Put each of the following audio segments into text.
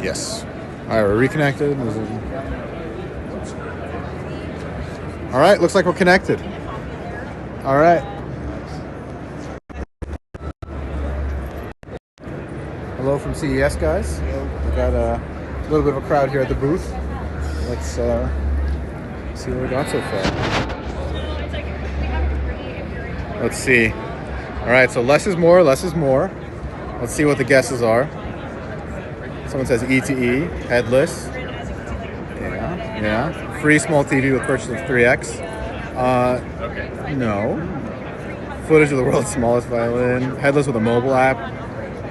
Yes. All right, we're reconnected. All right, looks like we're connected. All right. Hello from CES, guys. We got a little bit of a crowd here at the booth. Let's see what we got so far. Let's see. All right, so less is more, less is more. Let's see what the guesses are. Someone says E2E, headless. Yeah. Free small TV with purchase of 3X. No. Footage of the world's smallest violin. Headless with a mobile app.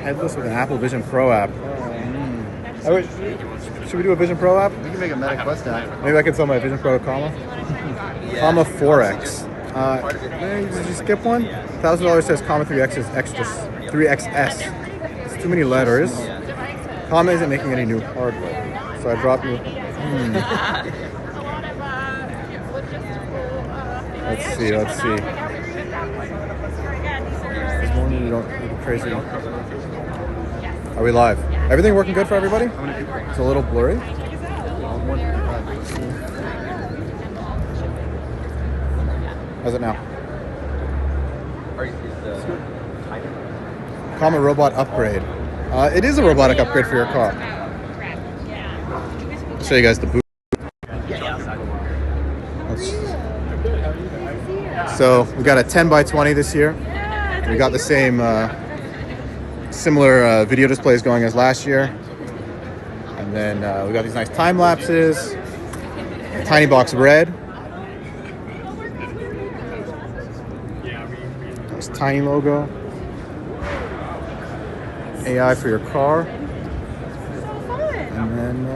Headless with an Apple Vision Pro app. Should we do a Vision Pro app? We can make a Meta Quest app. Maybe I can sell my Vision Pro comma. Comma 4X. Did you skip one? $1,000 says comma 3X is extra 3XS. It's too many letters. Comma isn't making any new hardware, so I dropped new. Let's see. This morning you don't look crazy. Are we live? Everything working good for everybody? It's a little blurry. How's it now? Comma robot upgrade. It is a robotic upgrade for your car. I'll show you guys the boot. So we got a 10x20 this year. We got the same similar video displays going as last year. And then we got these nice time lapses. Tiny box red. Nice tiny logo. AI for your car. And then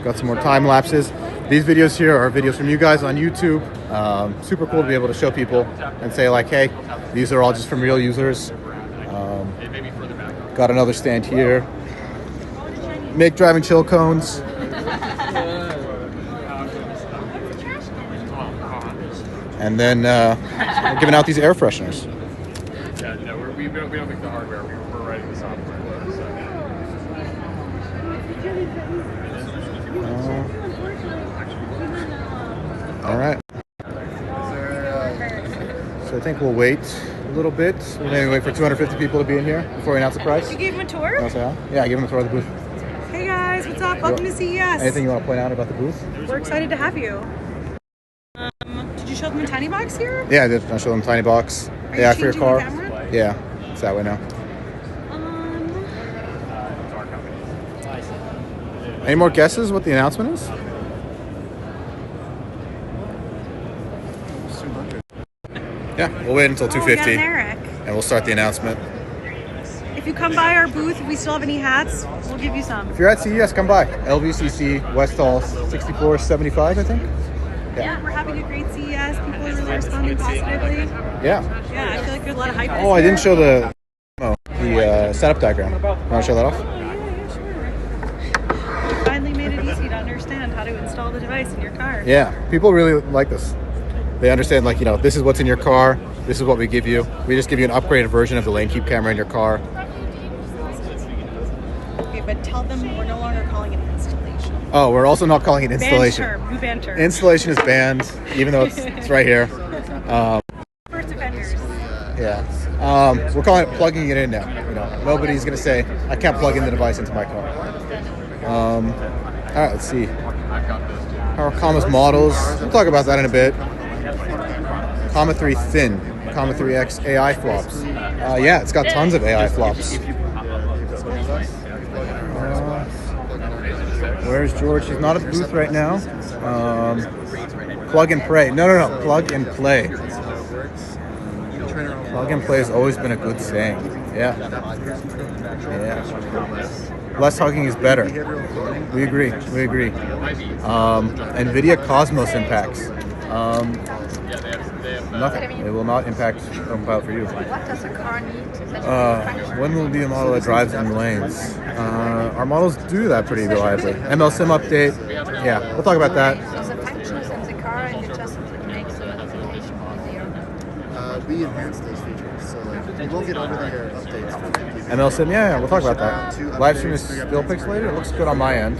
got some more time lapses. These videos here are videos from you guys on YouTube. Super cool to be able to show people and say like, hey, these are all just from real users. Got another stand here. Make driving chill cones. And then we're giving out these air fresheners. Yeah, no, we don't make the hardware. We're writing the software. All right. So I think we'll wait a little bit. We'll maybe wait for 250 people to be in here before we announce the price. You gave him a tour? Yeah, I gave him a tour of the booth. Hey guys, what's up? Welcome to CES. Anything you want to point out about the booth? We're excited to have you. Did you show them a tiny box here? Yeah, I did. I showed them tiny box. Are Yeah, you for your changing car. the camera? Yeah, it's that way now. Any more guesses what the announcement is? Yeah, we'll wait until 2:50 we got an Eric. and we'll start the announcement. If you come by our booth, if we still have any hats, we'll give you some. If you're at CES, come by. LVCC West Hall 6475, I think. Yeah, we're having a great CES. People are really responding positively. Yeah. Yeah, I feel like there's a lot of hype. Oh, I didn't show the setup diagram. You want to show that off? Yeah, sure. We finally made it easy to understand how to install the device in your car. Yeah, people really like this. They understand, like, this is what's in your car. This is what we give you. We just give you an upgraded version of the lane keep camera in your car. Okay, but tell them we're no longer calling it installation. Oh, we're also not calling it installation. New banned term. Installation is banned, even though it's right here. First offenders. Yeah. We're calling it plugging it in now. Nobody's gonna say I can't plug in the device into my car. All right, let's see. Our commas models. We'll talk about that in a bit. Comma 3 thin. Comma 3X AI flops. Yeah, it's got tons of AI flops. Where's George? He's not at the booth right now. Plug and play. No. Plug and play. Plug and play has always been a good saying. Yeah. Less hugging is better. We agree. NVIDIA Cosmos impacts. Nothing. It will not impact Compile for you. What does a car need? When will be a model that drives in lanes? Our models do that pretty reliably. ML Sim update. Yeah, we'll talk about that. So the function is in the car and you just make the application easier. We enhance those features, so like you won't get over-the-air updates for ML Sim, yeah, we'll talk about that. Live stream is still pixelated. It looks good on my end.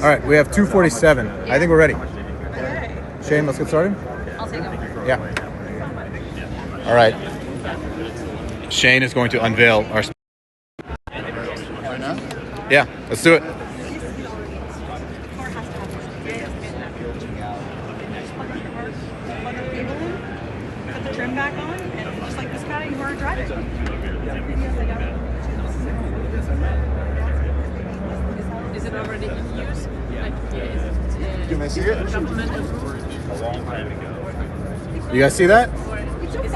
All right, we have 2:47. I think we're ready. Shane, let's get started. I'll take them. Yeah. All right. Shane is going to unveil our. Yeah, let's do it. Put the trim back on, and just like this guy, you are driving. Is it already in use? Can I see it? You guys see that?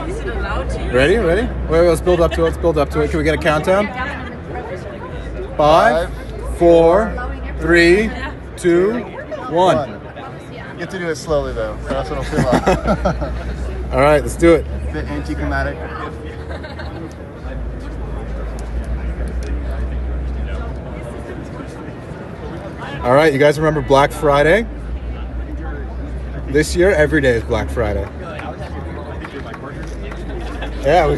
Is it allowed to use? Ready? Wait, let's build up to it. Can we get a countdown? 5, 4, 3, 2, 1. You have to do it slowly though. That's what I'll feel like. All right, let's do it. A bit anticlimactic. All right, you guys remember Black Friday? This year, every day is Black Friday. Yeah,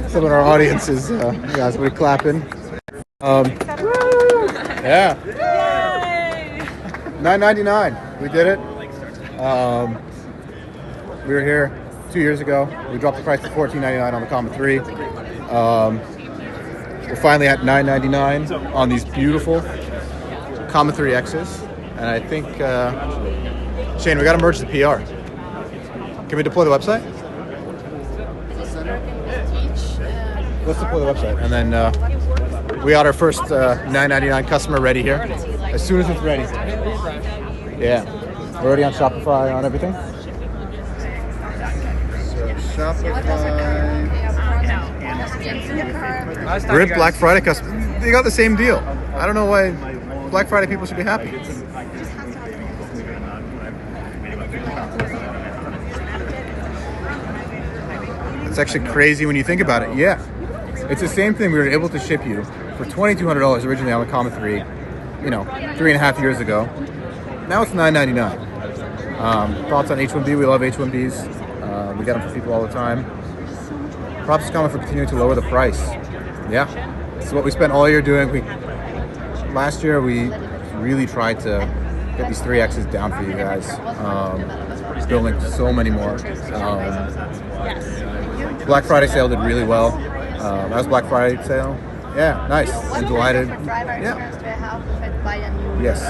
some of our audiences, you guys, we're clapping. Yeah. $9.99. We did it. We were here 2 years ago. We dropped the price to $14.99 on the Comet 3. We're finally at $9.99 on these beautiful Comet 3 X's. And I think, Shane, we got to merge the PR. Can we deploy the website? Let's deploy the website. And then we got our first $9.99 customer ready here. As soon as it's ready. Yeah. We're already on Shopify, on everything. So Shopify. Rip Black Friday customer. They got the same deal. I don't know why Black Friday people should be happy. It's actually crazy when you think about it. Yeah. It's the same thing we were able to ship you for $2,200 originally on the Comet 3, you know, 3.5 years ago. Now it's $9.99. Thoughts on H1B? We love H1Bs. We get them for people all the time. Props to Comet for continuing to lower the price. Yeah, this is what we spent all year doing. Last year we really tried to get these 3Xs down for you guys. Building so many more. Black Friday sale did really well. That was Black Friday sale. Yeah, nice. I'm delighted. Yeah. Yes.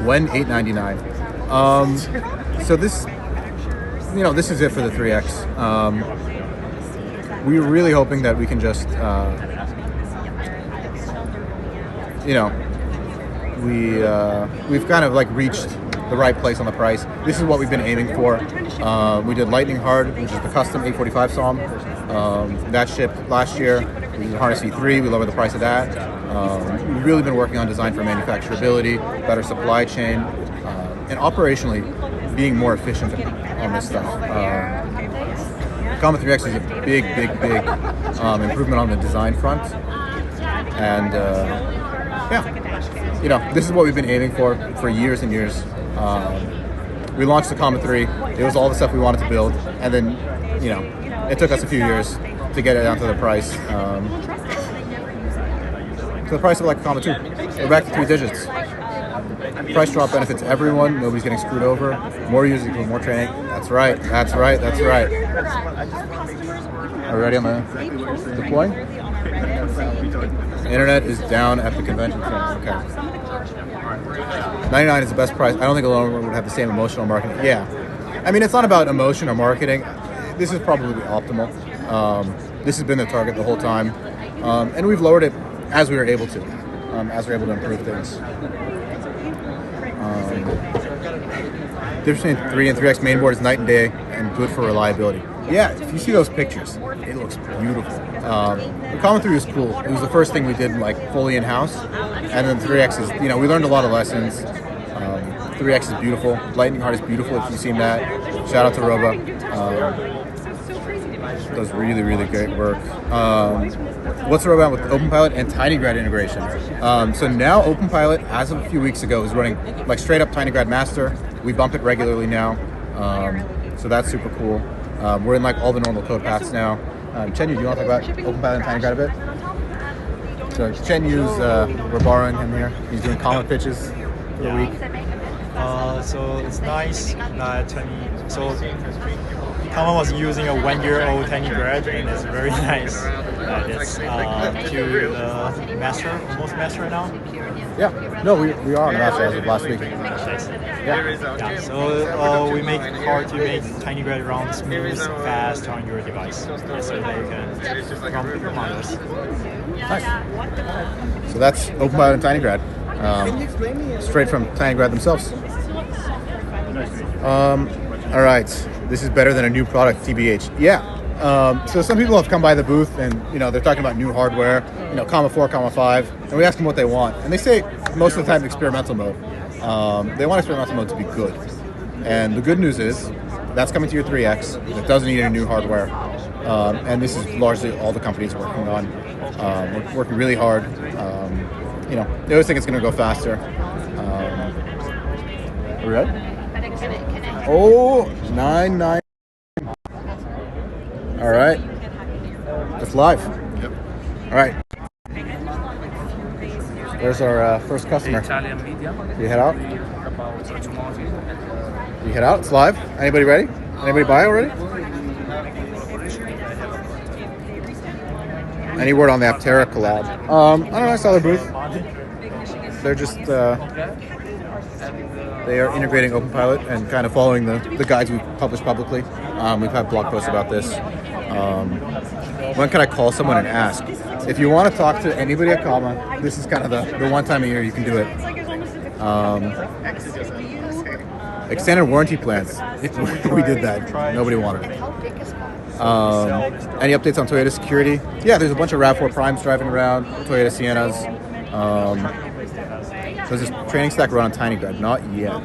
When $8.99. So this, you know, this is it for the 3X. We were really hoping that we can just, you know, we've kind of like reached the right place on the price. This is what we've been aiming for. We did Lightning Hard, which is the custom 845 SOM. That shipped last year. We did Harness V3. We lowered the price of that. We've really been working on design for manufacturability, better supply chain, and operationally being more efficient on this stuff. Comet 3X is a big improvement on the design front. And yeah, you know, this is what we've been aiming for years and years. We launched the Comet 3. It was all the stuff we wanted to build, and then, you know, it took us a few years to get it down to the price. To the price of like a Comet 2. We're back to 3 digits. Price drop benefits everyone. Nobody's getting screwed over. More users equals more training. That's right. Are we ready on the deploying? Internet is down at the convention center. Okay. 99 is the best price. I don't think alone would have the same emotional marketing. Yeah. I mean, it's not about emotion or marketing. This is probably optimal. This has been the target the whole time. And we've lowered it as we were able to, improve things. Difference between 3 and 3X mainboard is night and day and good for reliability. Yeah, if you see those pictures, it looks beautiful. The Comet 3 was cool. It was the first thing we did like fully in-house. And then 3X is, you know, we learned a lot of lessons. 3X is beautiful. Lightning Heart is beautiful if you've seen that. Shout out to Roba. does really, really great work. What's the roadmap with OpenPilot and TinyGrad integration? So now OpenPilot, as of a few weeks ago, is running like straight up TinyGrad master. We bump it regularly now, so that's super cool. We're in like all the normal code paths now. Chen Yu, do you want to talk about OpenPilot and TinyGrad a bit? So Chen Yu's, we're borrowing him here. He's doing common pitches for the week. So it's nice that Tama was using a 1-year-old TinyGrad, and it's very nice that it's to master, almost master now. Yeah, no, we are on the master as of last week. Yeah. So we make it hard to make TinyGrad run smooth, fast on your device, so that you can run bigger models. Nice. So that's OpenPilot and TinyGrad. Straight from TinyGrad themselves. All right, this is better than a new product, TBH. Yeah. So some people have come by the booth and they're talking about new hardware, comma 4, comma 5, and we ask them what they want, and they say most of the time experimental mode. They want experimental mode to be good, and the good news is that's coming to your 3X. It doesn't need any new hardware, and this is largely all the companies working on. We're working really hard. They always think it's going to go faster. Are we ready? Oh, 9. All right. It's live. Yep. All right. There's our first customer. Italian media. You head out? About automotive. You head out? It's live. Anybody ready? Anybody buy already? Any word on the Aptera collab? I don't know. I saw their booth. They're just they are integrating OpenPilot and kind of following the guides we published publicly. We've had blog posts about this. When can I call someone and ask? If you want to talk to anybody at Comma, this is kind of the one time a year you can do it. Extended warranty plans. We did that. Nobody wanted it. Any updates on Toyota security? Yeah, there's a bunch of RAV4 Primes driving around, Toyota Siennas. Does this training stack run on TinyGrad? Not yet.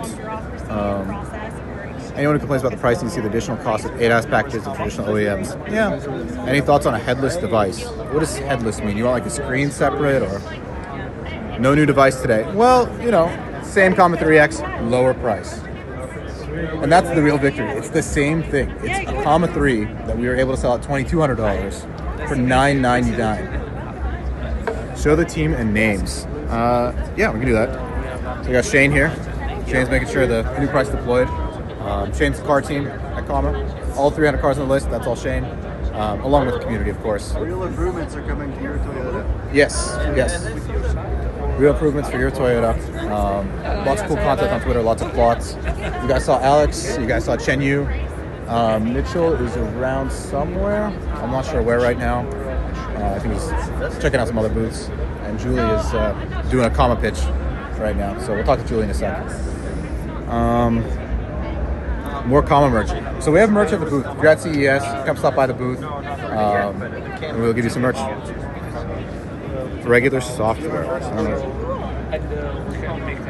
Anyone who complains about the pricing, you see the additional cost of ADAS packages of traditional OEMs. Yeah. Any thoughts on a headless device? What does headless mean? You want like a screen separate or no new device today? Well, same Comet 3X, lower price. And that's the real victory. It's the same thing. It's a Comet 3 that we were able to sell at $2,200 for $999. Show the team and names. Yeah, we can do that. So we got Shane here. Shane's making sure the new price deployed. Shane's car team at Comma. All 300 cars on the list, that's all Shane. Along with the community, of course. Real improvements are coming to your Toyota. Yes. Real improvements for your Toyota. Lots of cool content on Twitter, lots of plots. You guys saw Alex, you guys saw Chen Yu. Mitchell is around somewhere. I'm not sure where right now. I think he's checking out some other booths. And Julie is doing a Comma pitch right now. So we'll talk to Julie in a second. More Comma merch. So we have merch at the booth. If you're at CES, come stop by the booth. And we'll give you some merch. Regular software.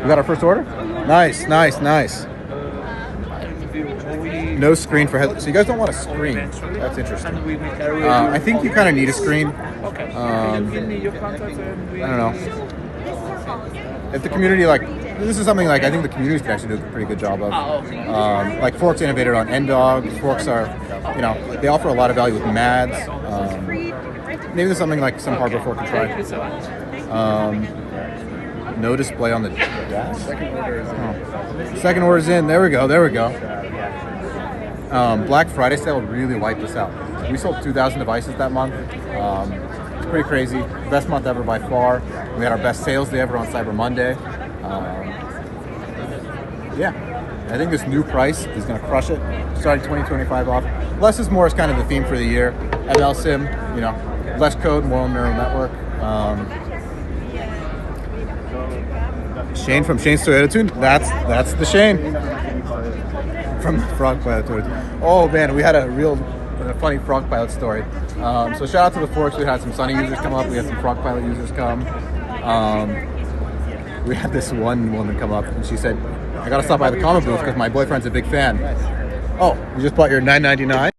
We got our first order? Nice. No screen for headlights. So you guys don't want a screen. That's interesting. I think you kind of need a screen. I don't know. If the community, this is something I think the community can actually do a pretty good job of. Forks innovated on NDOG. Forks are, they offer a lot of value with MADs. Maybe there's something like some hardware fork can try. No display on the dash. Second order's in. There we go. Black Friday sale really wiped us out. We sold 2,000 devices that month. It's pretty crazy. Best month ever by far. We had our best sales day ever on Cyber Monday. Yeah, I think this new price is going to crush it. Starting 2025 off. Less is more is kind of the theme for the year. ML Sim, less code, more neural network. Shane from Shane's Toyota Tune. That's the Shane from Frog Pilot Toyota. Oh man, we had a funny Frog Pilot story. So shout out to the Forks. We had some Sunny users come up. We had some Frog Pilot users come. We had this one woman come up and she said, "I gotta stop by the Comma booth because my boyfriend's a big fan." Oh, you just bought your $9.99?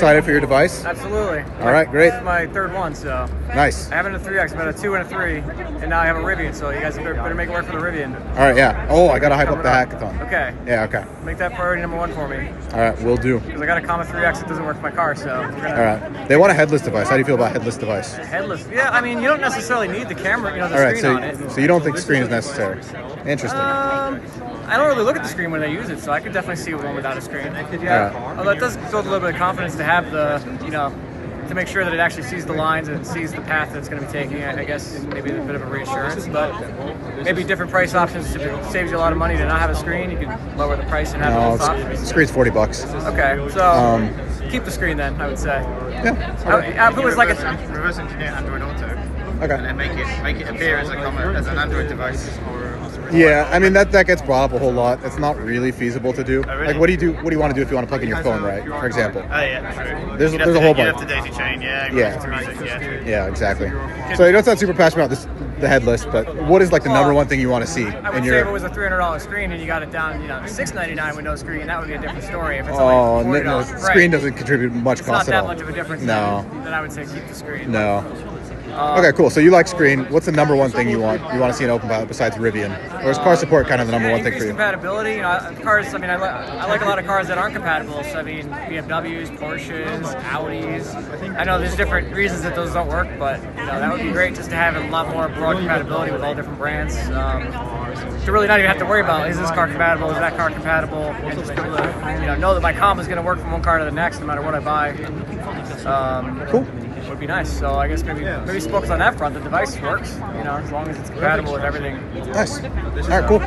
Excited for your device? Absolutely. All right, great. This is my third one, so. Nice. I have a 3X, but a 2 and a 3, and now I have a Rivian, so you guys better make it work for the Rivian. All right, yeah. Oh, I gotta hype up the hackathon. Okay. Yeah, okay. Make that priority number 1 for me. All right, will do. Because I got a Comma 3X that doesn't work for my car, so. All right. They want a headless device. How do you feel about headless device? Headless. Yeah, I mean, you don't necessarily need the camera, the All right, screen on it. so you don't think screen is necessary? Interesting. I don't really look at the screen when I use it, so I could definitely see one without a screen. Yeah. Right. Although it does build a little bit of confidence to have the, to make sure that it actually sees the lines and sees the path that it's going to be taking. I guess maybe a bit of a reassurance, but maybe different price options. If it saves you a lot of money to not have a screen, you can lower the price and have both options. Screen's $40. Okay, so keep the screen then, I would say. Yeah. If it was like a reverse engineer Android Auto. Okay. And then make it appear as an Android device. Yeah, I mean that gets brought up a whole lot. It's not really feasible to do. Oh, really? Like, what do you do? What do you want to do if you want to plug in your phone, right? For example. Oh yeah, true. There's a whole bunch. You have to daisy chain, music, true. Yeah, exactly. So you don't sound super passionate about the headless, but what is like the number one thing you want to see I would in say your? if it was a $300 screen and you got it down, to $699 with no screen, that would be a different story. If it's Oh, only no, $40, screen doesn't contribute much it's not cost at that all. much of a difference. No. Then I would say keep the screen. No. Okay, cool. So you like screen. What's the number one thing you want? You want to see an open pilot besides Rivian? Or is car support kind of the number one thing for you? Compatibility. Cars. I mean, I like a lot of cars that aren't compatible. So I mean, BMWs, Porsches, Audis. I know there's different reasons that those don't work, but that would be great just to have a lot more broad compatibility with all different brands. To really not even have to worry about is this car compatible, is that car compatible, and just be able to know that my Comma is going to work from one car to the next no matter what I buy. Cool. Would be nice. So I guess maybe focus on that front. The device works, as long as it's compatible with everything. Nice. All right, cool.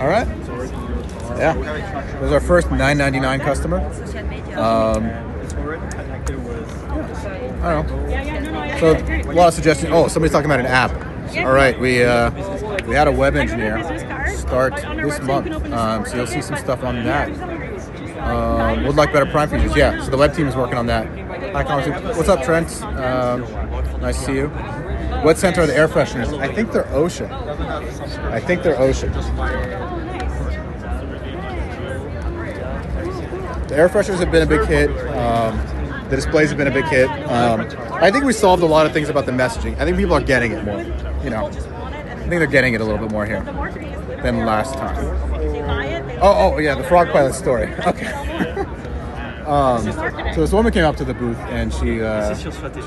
All right. Yeah. This is our first $9.99 customer. I don't know. So a lot of suggestions. Oh, somebody's talking about an app. All right, we had a web engineer start this month, so you'll see some stuff on that. Would like better Prime features. Yeah, so the web team is working on that. Hi, what's up, Trent? Nice to see you. What scent are the air fresheners? I think they're Ocean. The air fresheners have been a big hit. The displays have been a big hit. I think we solved a lot of things about the messaging. I think people are getting it more. I think they're getting it a little bit more here than last time. Oh yeah, the frog pilot story. Okay. So this woman came up to the booth and she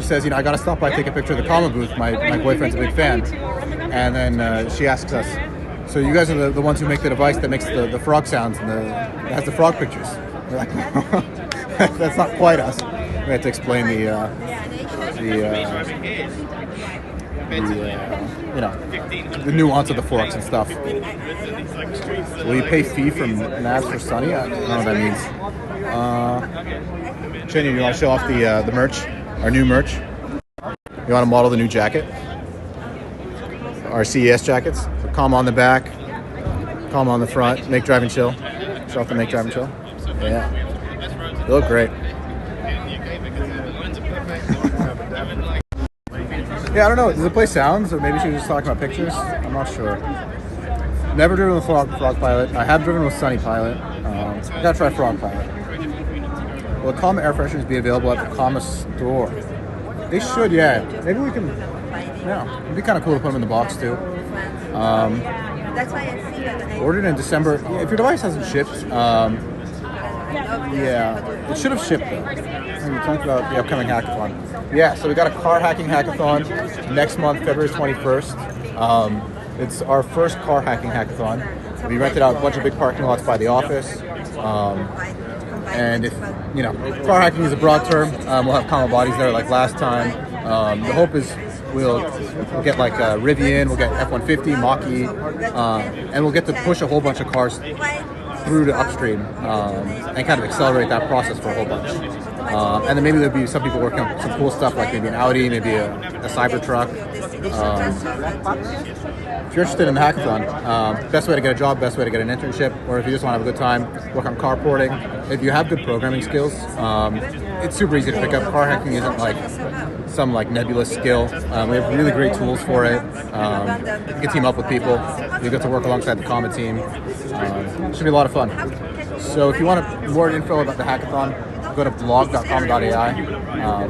says, I gotta stop by, take a picture of the Comma booth. My boyfriend's a big fan. And then she asks us, so you guys are the ones who make the device that makes the frog sounds and that has the frog pictures. We're like, that's not quite us. We had to explain the nuance of the forks and stuff. Will you pay fee from Navs for Sunny? I don't know what that means. Chinny, you want to show off the merch, our new merch? You want to model the new jacket? Our CES jackets. Comma on the back, Comma on the front. Make, drive, and chill. Show off the make, drive, and chill. Yeah, they look great. Yeah, I don't know. Does it play sounds, or maybe she was just talking about pictures? I'm not sure. Never driven with Frog Pilot. I have driven with Sunny Pilot. I gotta try Frog Pilot. Will the Comma air fresheners be available at the Comma store? They should, yeah. Maybe we can. Yeah, it'd be kind of cool to put them in the box too. Ordered in December. If your device hasn't shipped, yeah, it should have shipped though. We talked about the upcoming hackathon. Yeah, so we got a car hacking hackathon next month, February 21st. It's our first car hacking hackathon. We rented out a bunch of big parking lots by the office. And if, car hacking is a broad term, we'll have Comma bodies there like last time. The hope is we'll get like Rivian, we'll get F-150, Mach-E, and we'll get to push a whole bunch of cars through to upstream and kind of accelerate that process for a whole bunch. And then maybe there'll be some people working on some cool stuff like maybe an Audi, maybe a Cybertruck. If you're interested in the hackathon, best way to get a job, best way to get an internship, or if you just want to have a good time, work on carporting. If you have good programming skills, it's super easy to pick up. Car hacking isn't like some like nebulous skill. We have really great tools for it. You can team up with people. You get to work alongside the Comet team. It should be a lot of fun. So if you want more info about the hackathon, go to blog.com.ai.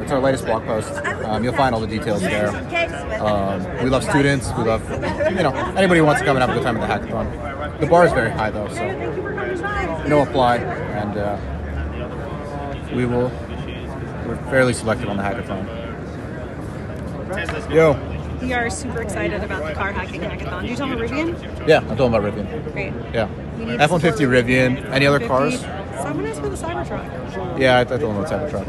It's our latest blog post. You'll find all the details there. We love students. We love, anybody who wants to come and have a good time at the hackathon. The bar is very high though, so no apply, and we're fairly selective on the hackathon. Yo. We are super excited about the car hacking hackathon. Did you tell them Rivian? Yeah, I told them about Rivian. Great. Yeah. F-150 Rivian. Any other cars? Someone asked for the Cybertruck. Yeah, I told them about Cybertruck.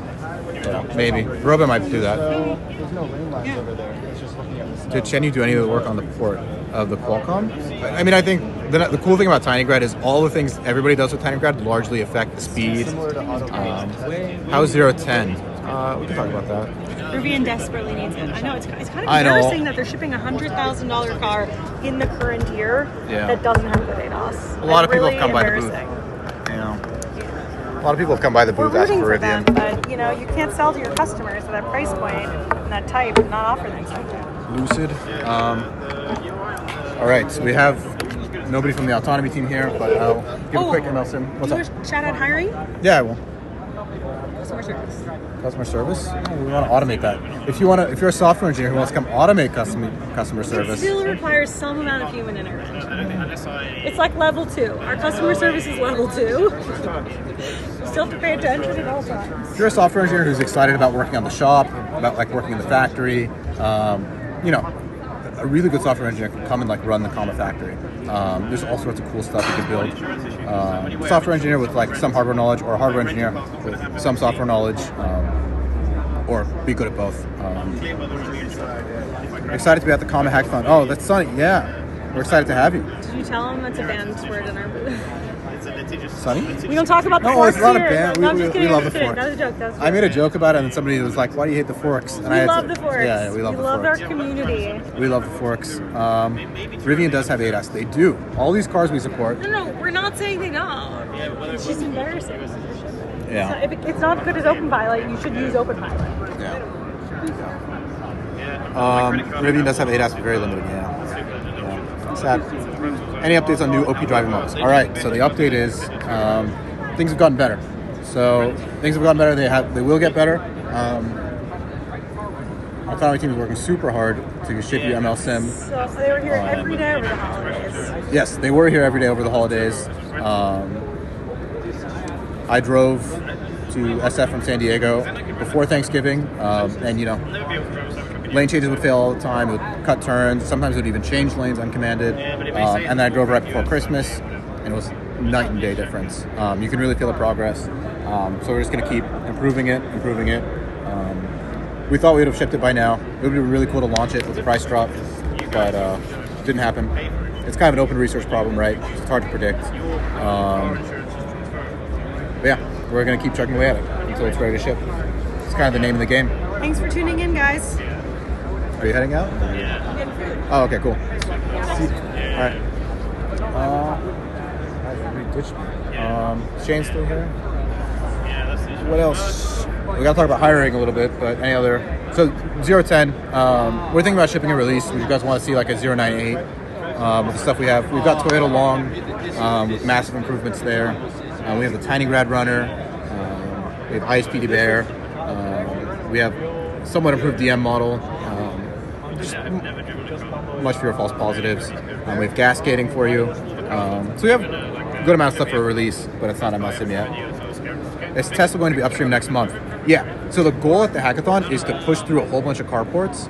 Yeah, maybe. Robin might do that. There's no lane lines over there. It's just looking at the side. Did Chenny do any of the work on the port of the Qualcomm? I mean, I think the cool thing about Tinygrad is all the things everybody does with Tinygrad largely affect the speed. Similar to auto. How's 0 to 10? We can talk about that. Rivian desperately needs it. I know it's kind of embarrassing that they're shipping a $100,000 car in the current year that doesn't have good ADAS. A lot of people have come by the booth. A lot of people have come by the booth asking for Rivian. But you can't sell to your customers at that price point and that type and not offer things like that. Lucid. All right, so we have nobody from the autonomy team here, but I'll give a quick ML sim. What's up? Shout out hiring? Yeah, I will. Customer service. Customer service? Oh, we want to automate that. If you're a software engineer who wants to come automate customer service, it still requires some amount of human intervention. It's like level 2. Our customer service is level 2. You still have to pay attention at all times. If you're a software engineer who's excited about working on the shop, about like working in the factory, a really good software engineer can come and like run the Comma factory. There's all sorts of cool stuff you can build. Software engineer with like some hardware knowledge, or a hardware engineer with some software knowledge, or be good at both. Excited to be at the Comma Hackathon. Oh, that's Sunny. Yeah, we're excited to have you. Did you tell them that's a banned word in our booth? Sunny? We don't talk about the forks. forks it's not here. a ban. We love the forks. That was a joke. I made a joke about it, and somebody was like, "Why do you hate the forks?" And we love the forks. Yeah, we love the forks. We love our community. We love the forks. Rivian does have ADAS. They do. All these cars we support. No, we're not saying they don't. It's just embarrassing. Yeah. So if it's not good as OpenPilot, you should use OpenPilot. Yeah. Rivian does have ADAS, but very limited. Yeah. Sad. Any updates on new OP driving modes? All right. So the update is things have gotten better. So things have gotten better. They will get better. Our autonomy team is working super hard to ship you ML Sim. So they were here every day over the holidays. Yes, they were here every day over the holidays. I drove to SF from San Diego before Thanksgiving, and lane changes would fail all the time. It would cut turns. Sometimes it would even change lanes uncommanded. And then I drove right before Christmas, and it was night and day difference. You can really feel the progress. So we're just going to keep improving it. We thought we would have shipped it by now. It would be really cool to launch it with the price drop, but didn't happen. It's kind of an open resource problem, right? It's hard to predict. But yeah, we're going to keep chugging away at it until it's ready to ship. It's kind of the name of the game. Thanks for tuning in, guys. Are you heading out? Oh, okay, cool. All right. Shane's still here? What else? We got to talk about hiring a little bit, but any other? So 010, we're thinking about shipping a release. Would you guys want to see like a 098 with the stuff we have? We've got Toyota Long with massive improvements there. We have the Tinygrad runner. We have ISPD Bear. We have somewhat improved DM model. Just much fewer false positives. We have gas gating for you. So we have a good amount of stuff for a release, but it's not ML Sim yet. Is Tesla going to be upstream next month? Yeah. So the goal at the hackathon is to push through a whole bunch of carports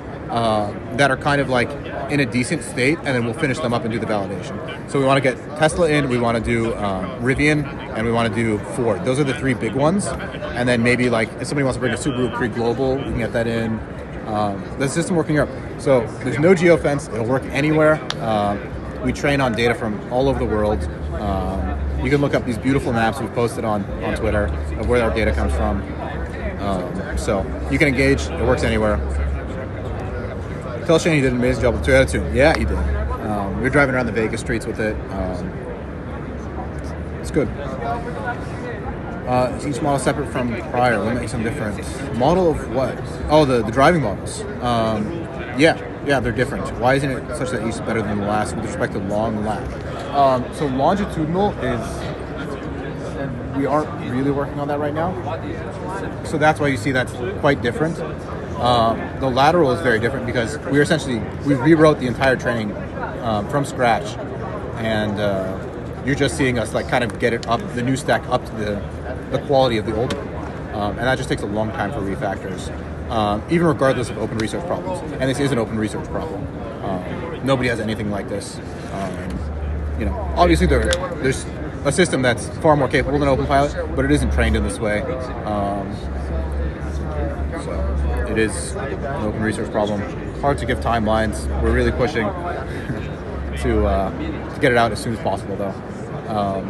that are kind of like in a decent state, and then we'll finish them up and do the validation. So we want to get Tesla in, we want to do Rivian, and we want to do Ford. Those are the three big ones. And then maybe like if somebody wants to bring a Subaru Pre-Global, we can get that in. The system working up. So there's no geofence. It'll work anywhere. We train on data from all over the world. You can look up these beautiful maps we've posted on Twitter of where our data comes from. So you can engage. It works anywhere. Tell Shane he did an amazing job with Toyota too. Yeah, he did. We were driving around the Vegas streets with it. It's good. Is each model separate from prior? What makes them different? Model of what? Oh, the driving models. Yeah, they're different. Why isn't it such that each is better than the last with respect to long lap? So longitudinal is, and we aren't really working on that right now. So that's why you see that's quite different. The lateral is very different because we rewrote the entire training from scratch, and you're just seeing us like kind of get it up, the new stack up to the quality of the old one, and that just takes a long time for refactors, even regardless of open research problems. And this is an open research problem. Nobody has anything like this. Obviously there's a system that's far more capable than OpenPilot, but it isn't trained in this way. So it is an open research problem. Hard to give timelines. We're really pushing to get it out as soon as possible, though.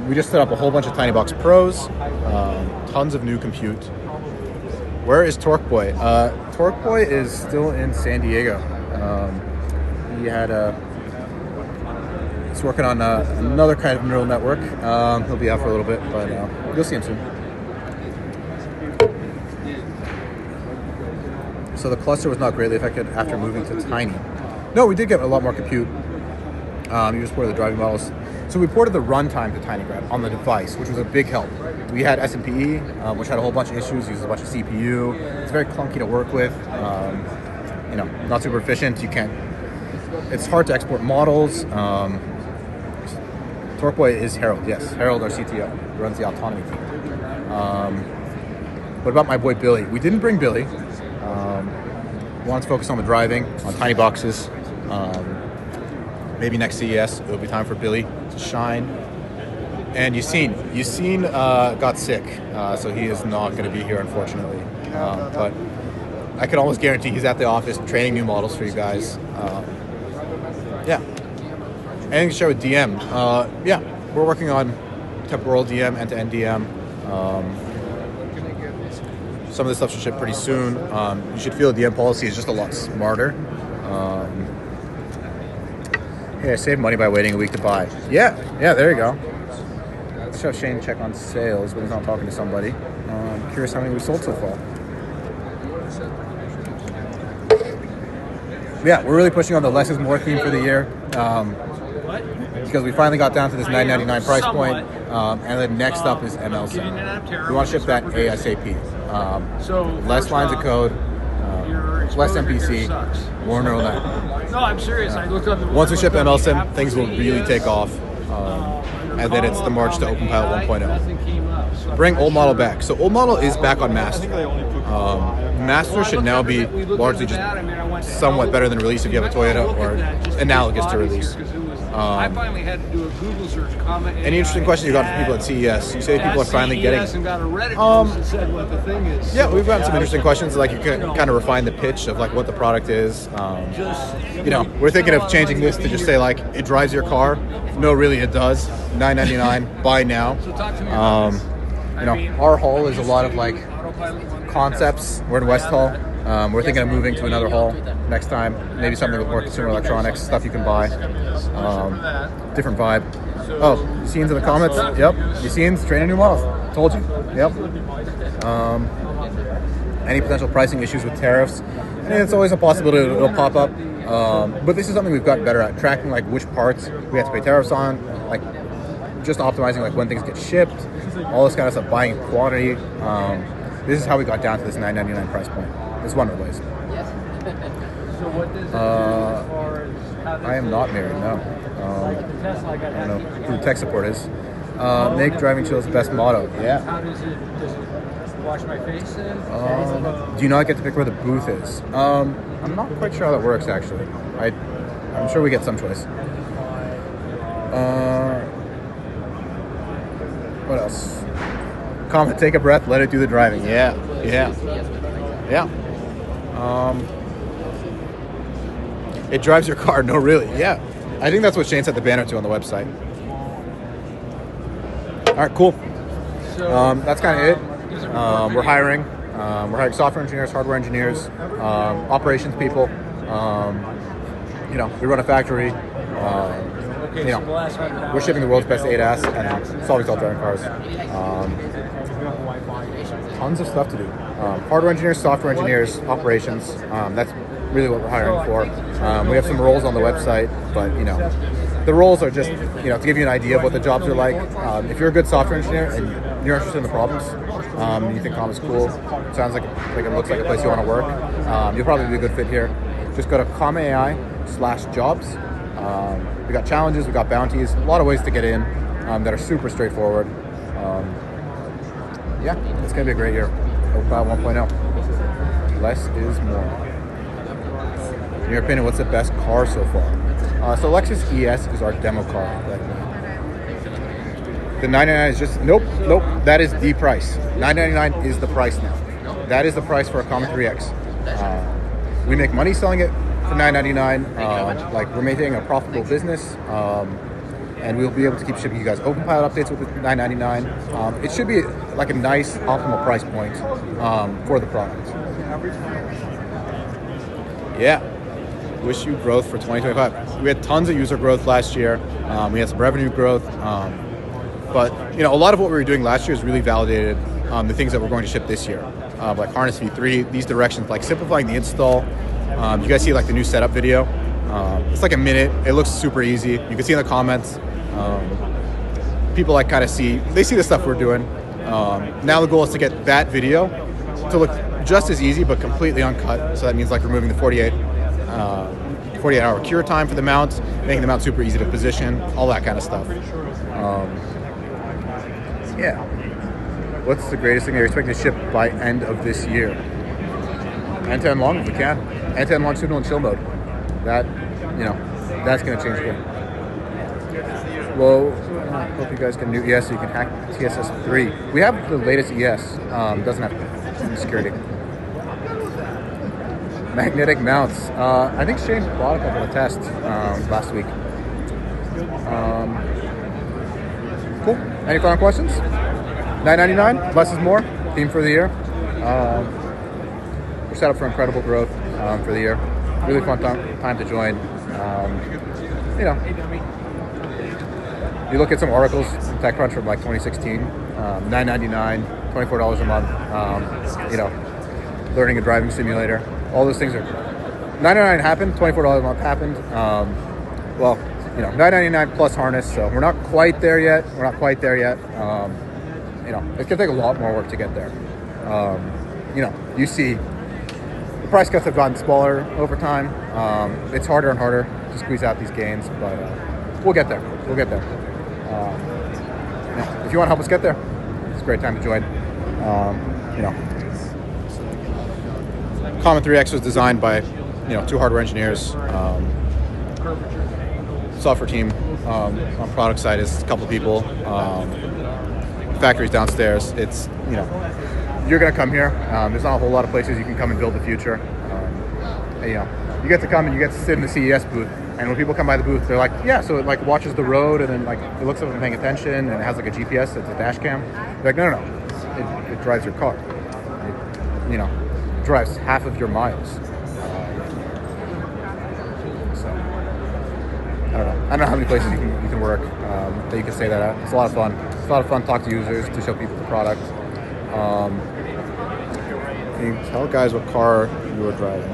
We just set up a whole bunch of TinyBox Pros, tons of new compute. Where is Torque Boy? Torque Boy is still in San Diego. He's working on another kind of neural network. He'll be out for a little bit, but you'll see him soon. So the cluster was not greatly affected after moving to Tiny. No, we did get a lot more compute. You just ported the driving models. So we ported the runtime to TinyGrad on the device, which was a big help. We had SMPE, which had a whole bunch of issues, uses a bunch of CPU. It's very clunky to work with. Not super efficient. It's hard to export models. TorqueBoy is Harold, yes. Harold, our CTO, runs the autonomy team. What about my boy Billy? We didn't bring Billy. Wanted to focus on the driving, on tiny boxes. Maybe next CES, it'll be time for Billy to shine. And Yassine got sick, so he is not going to be here, unfortunately. But I can almost guarantee he's at the office training new models for you guys. Yeah. Anything to share with DM? Yeah, we're working on temporal DM, end-to-end DM. Some of this stuff should ship pretty soon. You should feel the DM policy is just a lot smarter. Yeah, save money by waiting a week to buy. Yeah, there you go. Let's have Shane check on sales when he's not talking to somebody. Curious how many we sold so far. Yeah, we're really pushing on the less is more theme for the year. Because we finally got down to this $9.99 price point, and then next up is ML7. We want to ship that ASAP. Less lines of code, less MPC, more neural net. No, I'm serious. I looked up the Once we ship ML7, things will really take off, and then it's the march to OpenPilot 1.0. Bring old model back. So old model is back on Master. Master should now be largely just somewhat better than release if you have a Toyota, or analogous to release. I finally had to do a Google search. Any interesting questions you got from people at CES? You say people are finally getting. And got a Reddit post that said what the thing is. Yeah, we've gotten some interesting questions. Like you can kind of refine the pitch of like what the product is. We're thinking of changing this to just say like it drives your car. No, really, it does. $9.99. Buy now. So talk to me Our hall is a lot of like concepts. We're in West Hall. We're thinking of moving to another hall next time. Maybe something with more consumer electronics, stuff you can buy. Different vibe. Oh, Yassine's in the comments? Yep. Yassine's training new models. Told you. Yep. Any potential pricing issues with tariffs? And it's always a possibility it'll pop up. But this is something we've gotten better at, tracking like which parts we have to pay tariffs on, like just optimizing like when things get shipped, all this kind of stuff, buying quantity. This is how we got down to this $9.99 price point. It's one of the ways. I am not married, no. I don't know who tech support is. Make driving chill's best motto. Yeah. How does it wash my face in? Do you not get to pick where the booth is? I'm not quite sure how that works, actually. I'm sure we get some choice. What else? Comment, take a breath, let it do the driving. Yeah. It drives your car. No, really. Yeah. I think that's what Shane set the banner to on the website. All right, cool. That's kind of it. We're hiring. We're hiring software engineers, hardware engineers, operations people. you know, we run a factory. You know, we're shipping the world's best ADAS and solving self-driving cars. Tons of stuff to do. Hardware engineers, software engineers, operations. That's really what we're hiring for. We have some roles on the website, but you know, the roles are just, you know, to give you an idea of what the jobs are like. If you're a good software engineer and you're interested in the problems, you think COM is cool, sounds like it looks like a place you want to work, you'll probably be a good fit here. Just go to comai.ai/jobs. We got challenges, we got bounties, a lot of ways to get in that are super straightforward. Yeah, it's gonna be a great year. OpenCloud 1.0. Less is more. In your opinion, what's the best car so far? So Lexus ES is our demo car right now. The 999 is just, nope, that is the price. 999 is the price now. That is the price for a Comet 3X. We make money selling it for $9.99. Like, we're making a profitable business, and we'll be able to keep shipping you guys OpenPilot updates with the $9.99. It should be like a nice optimal price point for the product. Yeah, wish you growth for 2025. We had tons of user growth last year. We had some revenue growth, but you know, a lot of what we were doing last year is really validated the things that we're going to ship this year, like Harness V3, these directions, like simplifying the install. You guys see like the new setup video. It's like a minute. It looks super easy. You can see in the comments. People like kind of see the stuff we're doing. Now the goal is to get that video to look just as easy, but completely uncut. So that means like removing the 48-hour cure time for the mount, making the mount super easy to position, all that kind of stuff. Yeah. What's the greatest thing you're expecting to ship by end of this year? End-to-end long if we can. End-to-end longitudinal and chill mode. That, you know, that's going to change the game. Well, I hope you guys can do ES so you can hack TSS3. We have the latest ES. Doesn't have security. Magnetic mounts. I think Shane bought a couple of tests last week. Cool. Any final questions? $9.99. Less is more. Theme for the year. We're set up for incredible growth for the year. Really fun time to join. You know, you look at some articles in TechCrunch from like 2016, $9.99, $24 a month. You know, learning a driving simulator. All those things are $9.99 happened, $24 a month happened. Well, you know, $9.99 plus harness. So we're not quite there yet. You know, it's gonna take a lot more work to get there. You know, you see the price cuts have gotten smaller over time. It's harder and harder to squeeze out these gains, but we'll get there. You know, if you want to help us get there, it's a great time to join. You know, Comet 3X was designed by, you know, 2 hardware engineers. Software team on product side is a couple people. Factories downstairs. It's, you know, you're gonna come here. There's not a whole lot of places you can come and build the future. And, you know, you get to come and you get to sit in the CES booth. And when people come by the booth, they're like, yeah, so it like watches the road and then like it looks up and paying attention and it has like a GPS, it's a dash cam. They're like, no, it drives your car. It, you know, drives half of your miles. So I don't know how many places you can work that you can say that at. It's a lot of fun. It's a lot of fun to talk to users, to show people the product. Can you tell guys what car you were driving?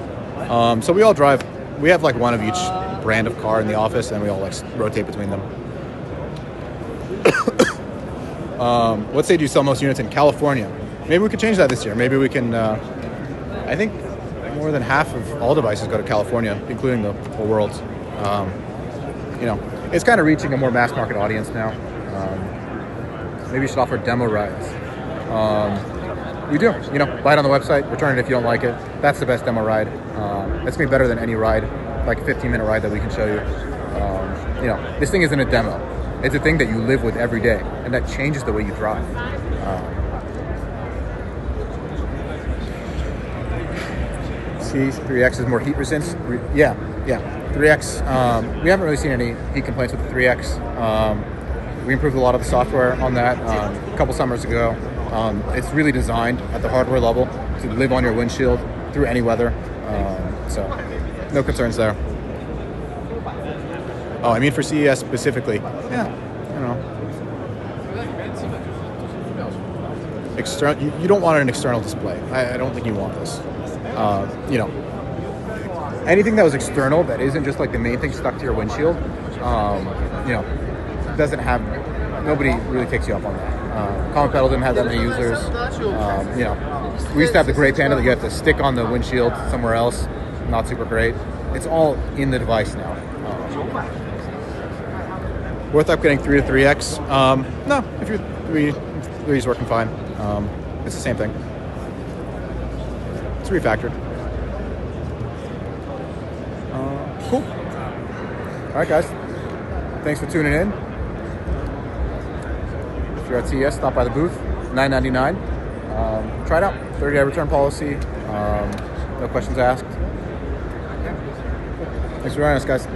So we all drive. We have like one of each brand of car in the office, and we all like rotate between them. What state do you sell most units in? California. Maybe we could change that this year. Maybe we can. I think more than half of all devices go to California, including the whole world. You know, it's kind of reaching a more mass market audience now. Maybe you should offer demo rides. We do. You know, buy it on the website, return it if you don't like it. That's the best demo ride. It's gonna be better than any ride, like a 15-minute ride that we can show you. You know, this thing isn't a demo. It's a thing that you live with every day, and that changes the way you drive. C3X is more heat resistant. Yeah. 3X. We haven't really seen any heat complaints with the 3X. We improved a lot of the software on that a couple summers ago. It's really designed at the hardware level to live on your windshield through any weather. So no concerns there. Oh, I mean for CES specifically. Yeah, you know. External. You don't want an external display. I don't think you want this. You know, anything that was external that isn't just like the main thing stuck to your windshield. You know, doesn't have. Nobody really takes you up on that. Comet Pedal didn't have that many users. You know, we used to have the gray panel that you have to stick on the windshield somewhere else. Not super great. It's all in the device now. Worth upgrading 3 to 3X? No, if you're 3 is working fine. It's the same thing. It's refactored. Cool. All right, guys. Thanks for tuning in. If you're at CES, stop by the booth. $9.99. Try it out. 30-day return policy. No questions asked. Thanks for joining us, guys.